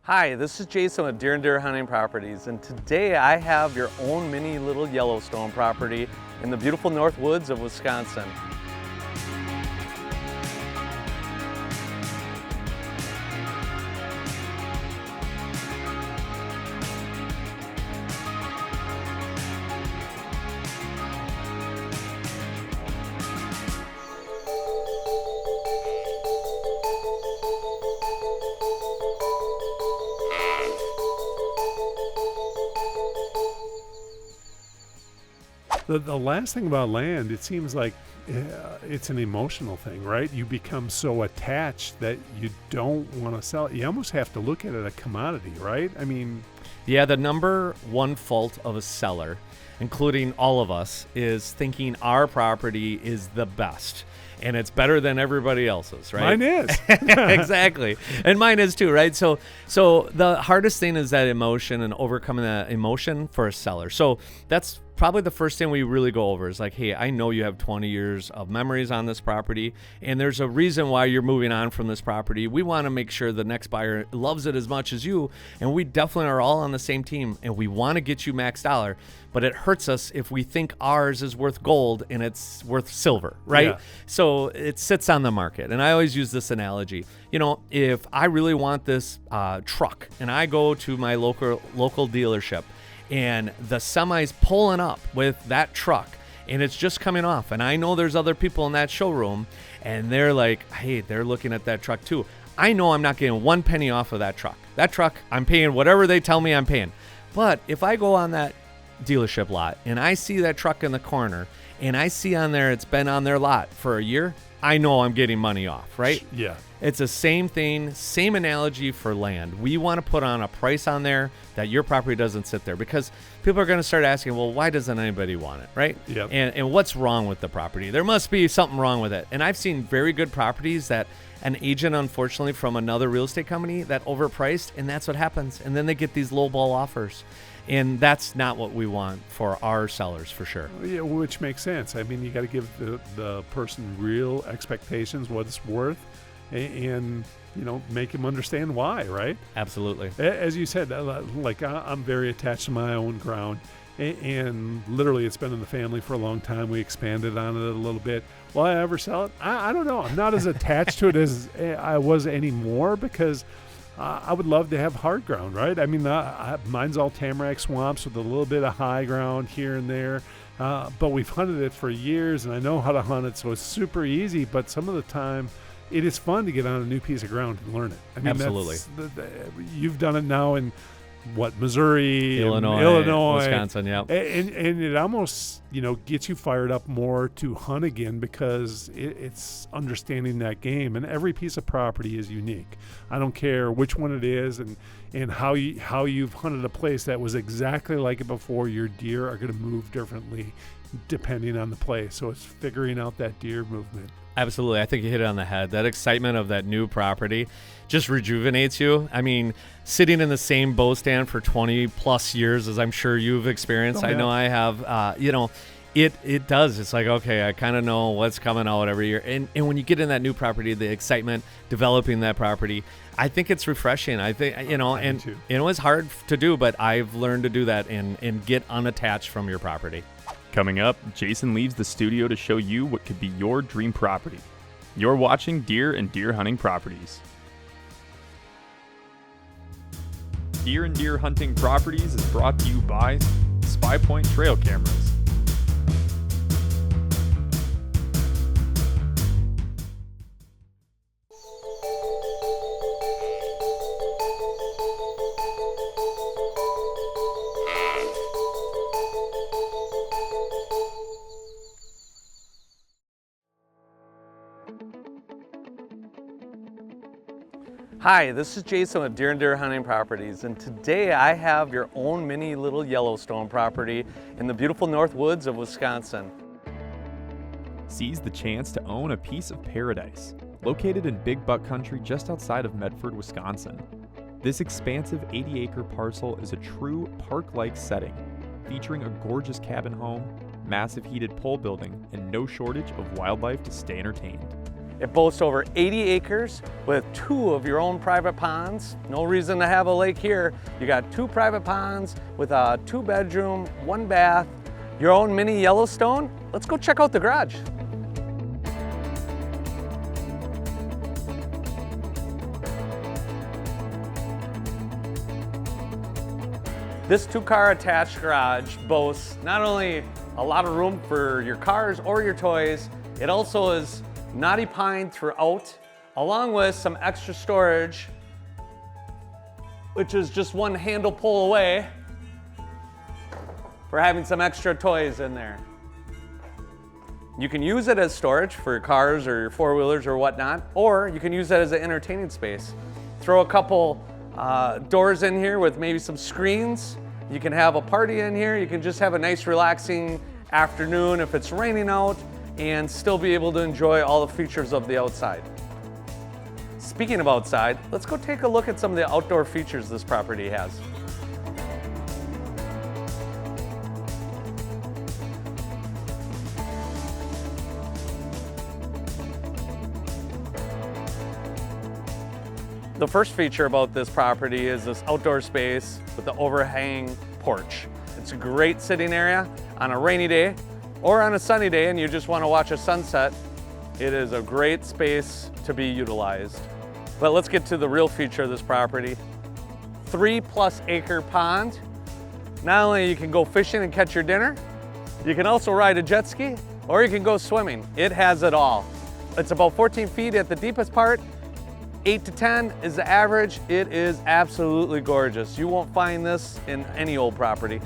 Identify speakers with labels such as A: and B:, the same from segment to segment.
A: Hi, this is Jason with Deer Hunting Properties, and today I have your own mini little Yellowstone property in the beautiful North Woods of Wisconsin.
B: The last thing about land, it seems like it's an emotional thing, right? You become so attached that you don't want to sell it. You almost have to look at it as a commodity, right? I mean,
A: Yeah, the number one fault of a seller, including all of us, is thinking our property is the best. And it's better than everybody else's, right?
B: mine is.
A: Exactly. And mine is too, right? So the hardest thing is that emotion and overcoming that emotion for a seller. So that's probably the first thing we really go over is like, hey, I know you have 20 years of memories on this property, and there's a reason why you're moving on from this property. We want to make sure the next buyer loves it as much as you, and we definitely are all on the same team, and we want to get you max dollar, but it hurts us if we think ours is worth gold and it's worth silver, right?
B: Yeah.
A: So it sits on the market. And I always use this analogy. You know, if I really want this truck and I go to my local dealership and the semi's pulling up with that truck and it's just coming off, and I know there's other people in that showroom and they're like, hey, they're looking at that truck too. I know I'm not getting one penny off of that truck. That truck, I'm paying whatever they tell me I'm paying. But if I go on that dealership lot and I see that truck in the corner and I see on there it's been on their lot for a year, I know I'm getting money off, right?
B: Yeah.
A: It's the same thing, same analogy for land. We want to put on a price on there that your property doesn't sit there, because people are going to start asking, well, why doesn't anybody want it, right?
B: Yep.
A: And what's wrong with the property? There must be something wrong with it. And I've seen very good properties that an agent, unfortunately, from another real estate company that overpriced, and that's what happens. And then they get these lowball offers. And that's not what we want for our sellers, for sure.
B: Yeah, which makes sense. I mean, you got to give the person real expectations, what it's worth, and you know, make them understand why, right?
A: Absolutely.
B: As you said, like I'm very attached to my own ground, and literally it's been in the family for a long time. We expanded on it a little bit. Will I ever sell it? I don't know. I'm not as attached to it as I was anymore, because I would love to have hard ground, right? I mean, mine's all tamarack swamps with a little bit of high ground here and there. But we've hunted it for years, and I know how to hunt it, so it's super easy. But some of the time, it is fun to get on a new piece of ground and learn it. I mean,
A: absolutely.
B: You've done it now in Missouri,
A: Illinois, Wisconsin, yeah.
B: And it almost, gets you fired up more to hunt again, because it's understanding that game. And every piece of property is unique. I don't care which one it is and how you've hunted a place that was exactly like it before. Your deer are going to move differently depending on the place. So it's figuring out that deer movement.
A: Absolutely. I think you hit it on the head. That excitement of that new property just rejuvenates you. I mean, sitting in the same bow stand for 20 plus years, as I'm sure you've experienced, I know I have, it does. It's like, okay, I kind of know what's coming out every year. And when you get in that new property, the excitement, developing that property, I think it's refreshing. I think, and it was hard to do, but I've learned to do that and get unattached from your property.
C: Coming up, Jason leaves the studio to show you what could be your dream property. You're watching Deer and Deer Hunting Properties. Deer and Deer Hunting Properties is brought to you by Spy Point Trail Cameras.
A: Hi, this is Jason with Deer Hunting Properties, and today I have your own mini little Yellowstone property in the beautiful North Woods of Wisconsin.
C: Seize the chance to own a piece of paradise, located in Big Buck Country just outside of Medford, Wisconsin. This expansive 80-acre parcel is a true park-like setting, featuring a gorgeous cabin home, massive heated pole building, and no shortage of wildlife to stay entertained.
A: It boasts over 80 acres with 2 of your own private ponds. No reason to have a lake here. You got 2 private ponds with a 2-bedroom, 1 bath, your own mini Yellowstone. Let's go check out the garage. This 2-car attached garage boasts not only a lot of room for your cars or your toys, it also is knotty pine throughout, along with some extra storage, which is just 1 handle pull away for having some extra toys in there. You can use it as storage for your cars or your 4-wheelers or whatnot, or you can use it as an entertaining space. Throw a couple doors in here with maybe some screens. You can have a party in here. You can just have a nice relaxing afternoon if it's raining out and still be able to enjoy all the features of the outside. Speaking of outside, let's go take a look at some of the outdoor features this property has. The first feature about this property is this outdoor space with the overhang porch. It's a great sitting area on a rainy day or on a sunny day and you just want to watch a sunset. It is a great space to be utilized. But let's get to the real feature of this property. 3+ acre pond. Not only you can go fishing and catch your dinner, you can also ride a jet ski or you can go swimming. It has it all. It's about 14 feet at the deepest part. 8 to 10 is the average. It is absolutely gorgeous. You won't find this in any old property.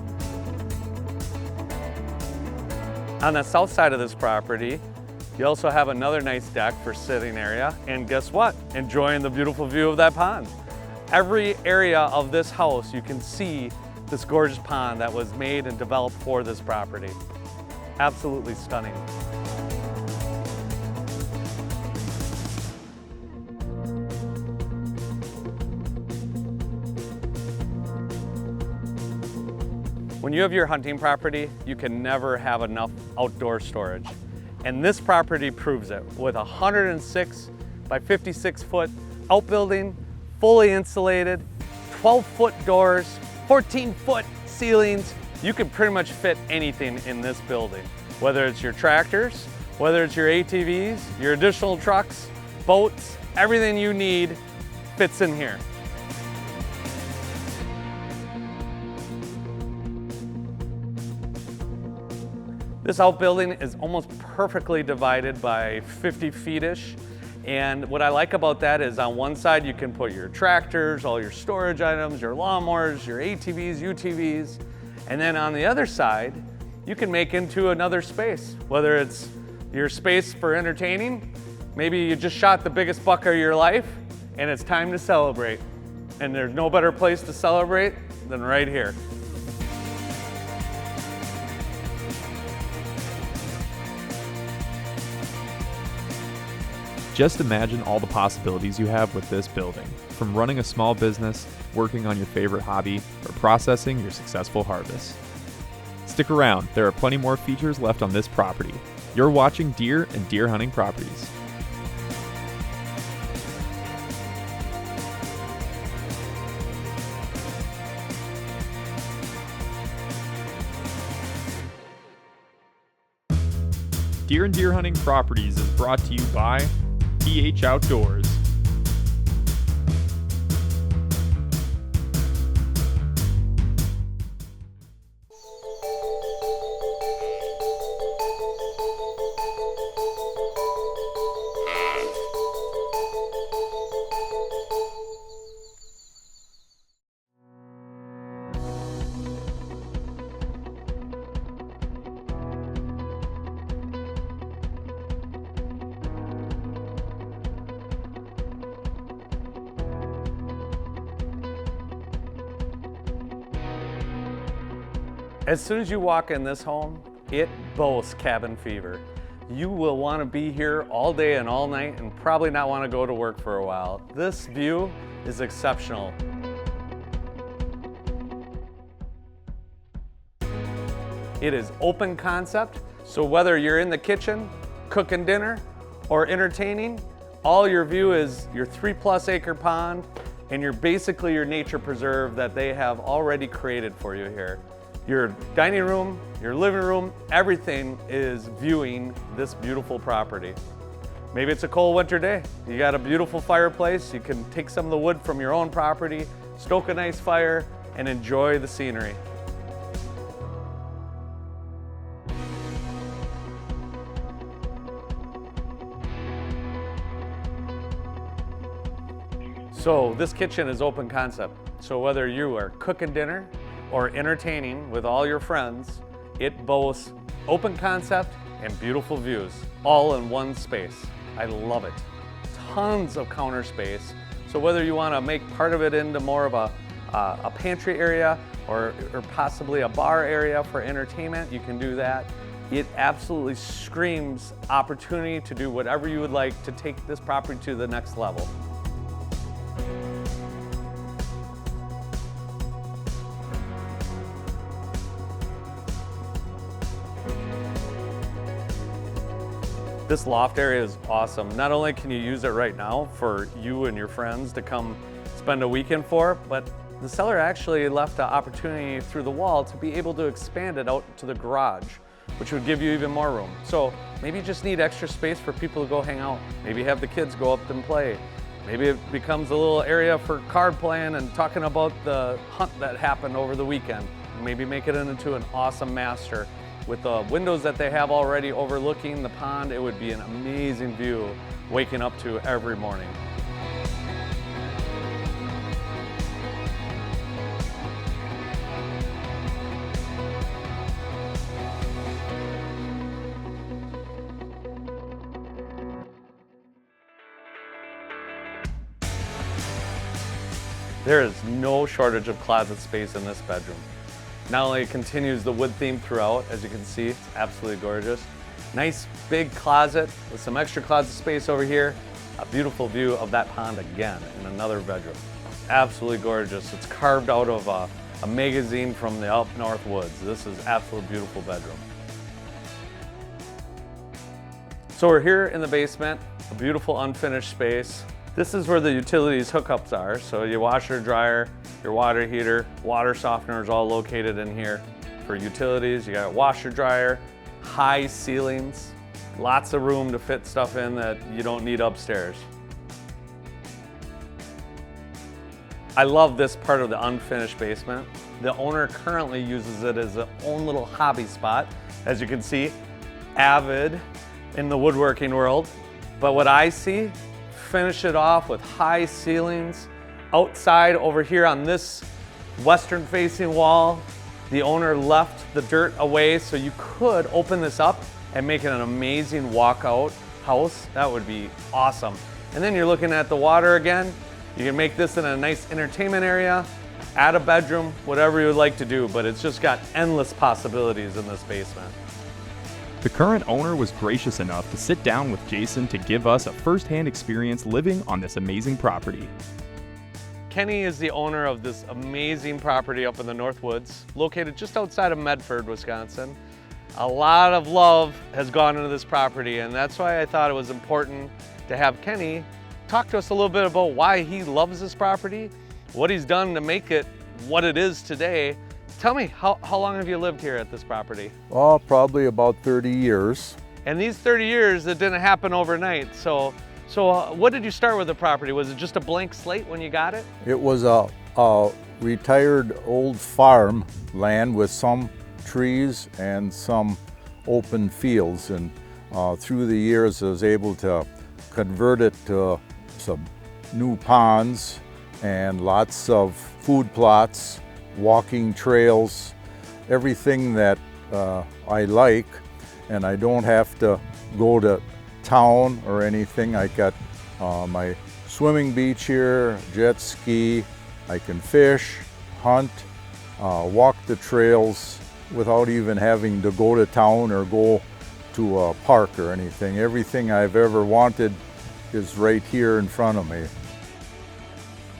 A: On the south side of this property, you also have another nice deck for sitting area. And guess what? Enjoying the beautiful view of that pond. Every area of this house, you can see this gorgeous pond that was made and developed for this property. Absolutely stunning. When you have your hunting property, you can never have enough outdoor storage. And this property proves it with a 106 by 56 foot outbuilding, fully insulated, 12-foot doors, 14-foot ceilings. You can pretty much fit anything in this building. Whether it's your tractors, whether it's your ATVs, your additional trucks, boats, everything you need fits in here. This outbuilding is almost perfectly divided by 50 feet-ish. And what I like about that is on one side you can put your tractors, all your storage items, your lawnmowers, your ATVs, UTVs. And then on the other side, you can make into another space, whether it's your space for entertaining. Maybe you just shot the biggest buck of your life and it's time to celebrate. And there's no better place to celebrate than right here.
C: Just imagine all the possibilities you have with this building, from running a small business, working on your favorite hobby, or processing your successful harvest. Stick around, there are plenty more features left on this property. You're watching Deer and Deer Hunting Properties. Deer and Deer Hunting Properties is brought to you by DDH Outdoors.
A: As soon as you walk in this home, it boasts cabin fever. You will want to be here all day and all night and probably not want to go to work for a while. This view is exceptional. It is open concept, so whether you're in the kitchen, cooking dinner, or entertaining, all your view is your 3+ acre pond and basically your nature preserve that they have already created for you here. Your dining room, your living room, everything is viewing this beautiful property. Maybe it's a cold winter day. You got a beautiful fireplace. You can take some of the wood from your own property, stoke a nice fire, and enjoy the scenery. So this kitchen is open concept. So whether you are cooking dinner or entertaining with all your friends, it boasts open concept and beautiful views, all in one space. I love it. Tons of counter space. So whether you want to make part of it into more of a pantry area or possibly a bar area for entertainment, you can do that. It absolutely screams opportunity to do whatever you would like to take this property to the next level. This loft area is awesome. Not only can you use it right now for you and your friends to come spend a weekend for, but the seller actually left an opportunity through the wall to be able to expand it out to the garage, which would give you even more room. So maybe you just need extra space for people to go hang out. Maybe have the kids go up and play. Maybe it becomes a little area for card playing and talking about the hunt that happened over the weekend. Maybe make it into an awesome master. With the windows that they have already overlooking the pond, it would be an amazing view waking up to every morning. There is no shortage of closet space in this bedroom. Not only continues the wood theme throughout, as you can see, it's absolutely gorgeous. Nice big closet with some extra closet space over here. A beautiful view of that pond again in another bedroom. Absolutely gorgeous. It's carved out of a magazine from the up north woods. This is absolutely beautiful bedroom. So we're here in the basement, a beautiful unfinished space. This is where the utilities hookups are. So your washer, dryer, your water heater, water softener is all located in here. For utilities, you got washer, dryer, high ceilings, lots of room to fit stuff in that you don't need upstairs. I love this part of the unfinished basement. The owner currently uses it as their own little hobby spot. As you can see, avid in the woodworking world. But what I see, finish it off with high ceilings. Outside over here on this western facing wall, the owner left the dirt away so you could open this up and make it an amazing walkout house. That would be awesome. And then you're looking at the water again. You can make this in a nice entertainment area, add a bedroom, whatever you would like to do, but it's just got endless possibilities in this basement.
C: The current owner was gracious enough to sit down with Jason to give us a first-hand experience living on this amazing property.
A: Kenny is the owner of this amazing property up in the North Woods, located just outside of Medford, Wisconsin. A lot of love has gone into this property, and that's why I thought it was important to have Kenny talk to us a little bit about why he loves this property, what he's done to make it what it is today. Tell me, how long have you lived here at this property?
D: Oh, probably about 30 years.
A: And these 30 years, it didn't happen overnight. So what did you start with the property? Was it just a blank slate when you got it?
D: It was a retired old farm land with some trees and some open fields. And through the years, I was able to convert it to some new ponds and lots of food plots, walking trails, everything that I like, and I don't have to go to town or anything. I got my swimming beach here, jet ski, I can fish, hunt, walk the trails without even having to go to town or go to a park or anything. Everything I've ever wanted is right here in front of me.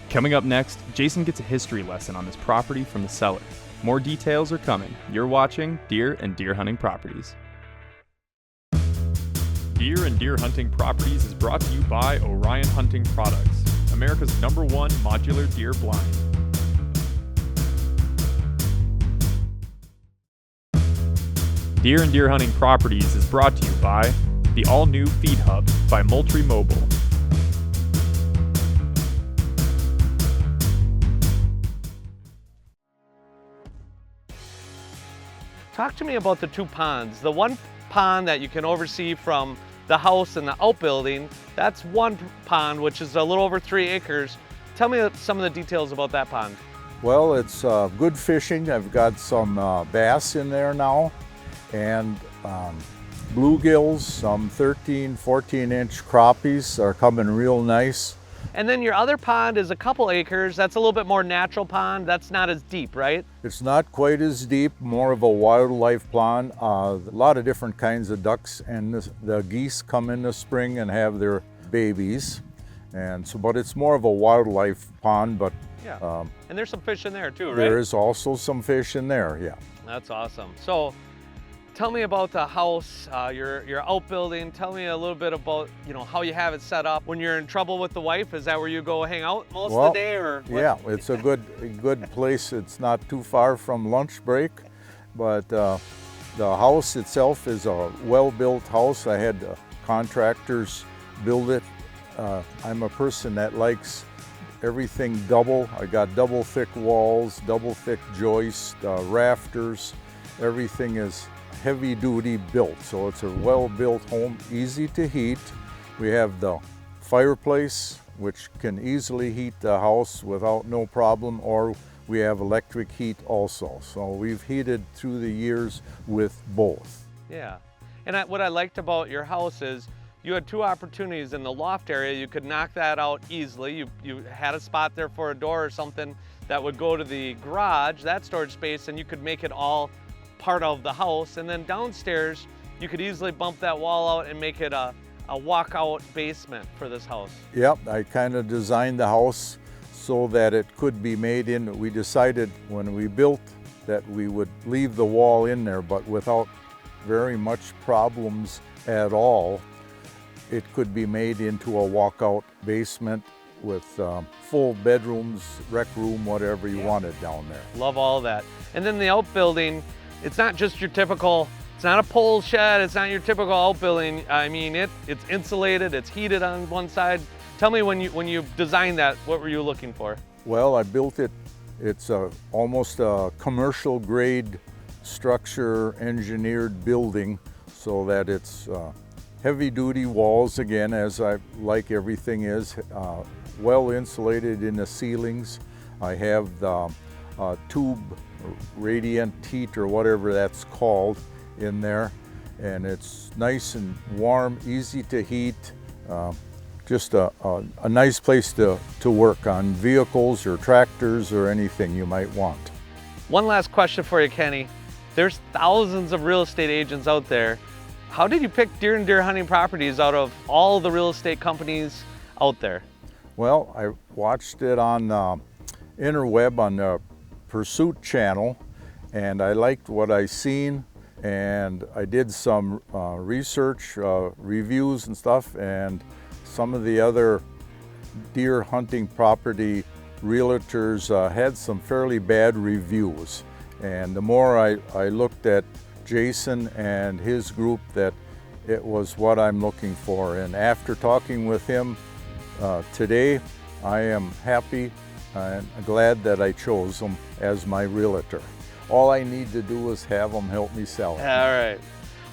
C: Coming up next, Jason gets a history lesson on this property from the seller. More details are coming. You're watching Deer and Deer Hunting Properties. Do Deer and Deer Hunting Properties is brought to you by Orion Hunting Products, America's #1 modular deer blind. Deer and Deer Hunting Properties is brought to you by the all-new Feed Hub by Moultrie Mobile.
A: Talk to me about the two ponds. The one pond that you can oversee from the house and the outbuilding, that's one pond, which is a little over 3 acres. Tell me some of the details about that pond.
D: Well, it's good fishing. I've got some bass in there now, and bluegills, some 13, 14-inch crappies are coming real nice.
A: And then your other pond is a couple acres. That's a little bit more natural pond. That's not as deep, right?
D: It's not quite as deep, more of a wildlife pond. A lot of different kinds of ducks, and the geese come in the spring and have their babies. And so, but it's more of a wildlife pond, but
A: yeah. And there's some fish in there too, right?
D: There is also some fish in there, yeah.
A: That's awesome. So tell me about the house, your outbuilding. Tell me a little bit about, how you have it set up. When you're in trouble with the wife, is that where you go hang out most of the day, or what?
D: Yeah, it's a good place. It's not too far from lunch break, but the house itself is a well-built house. I had contractors build it. I'm a person that likes everything double. I got double thick walls, double thick joists, rafters. Everything is heavy duty built, so it's a well-built home, easy to heat. We have the fireplace, which can easily heat the house without no problem, or we have electric heat also. So we've heated through the years with both.
A: Yeah, and what I liked about your house is you had 2 opportunities in the loft area. You could knock that out easily. You had a spot there for a door or something that would go to the garage, that storage space, and you could make it all part of the house. And then downstairs, you could easily bump that wall out and make it a walkout basement for this house.
D: Yep, I kind of designed the house so that it could be made in. We decided when we built that we would leave the wall in there, but without very much problems at all. It could be made into a walkout basement with full bedrooms, rec room, whatever you wanted down there.
A: Love all that. And then the outbuilding, it's not just your typical, it's not a pole shed, it's not your typical outbuilding. I mean, it's insulated, it's heated on one side. Tell me when you designed that, what were you looking for?
D: Well, I built it, it's almost a commercial grade structure engineered building so that it's heavy duty walls, again, as I like everything is, well insulated in the ceilings. I have the tube radiant heat or whatever that's called in there, and it's nice and warm, easy to heat. Just a nice place to work on vehicles or tractors or anything you might want.
A: One last question for you, Kenny. There's thousands of real estate agents out there. How did you pick Deer and Deer Hunting Properties out of all the real estate companies out there?
D: Well, I watched it on interweb on the Pursuit channel, and I liked what I seen, and I did some research, reviews and stuff, and some of the other deer hunting property realtors had some fairly bad reviews. And the more I looked at Jason and his group, that it was what I'm looking for. And after talking with him today, I am happy and glad that I chose him as my realtor. All I need to do is have him help me sell it.
A: All right.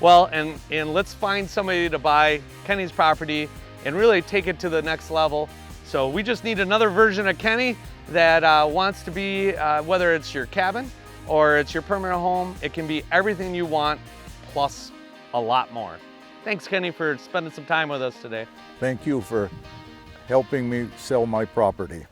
A: Well, and let's find somebody to buy Kenny's property and really take it to the next level. So we just need another version of Kenny that wants to be, whether it's your cabin or it's your permanent home, it can be everything you want plus a lot more. Thanks, Kenny, for spending some time with us today.
D: Thank you for helping me sell my property.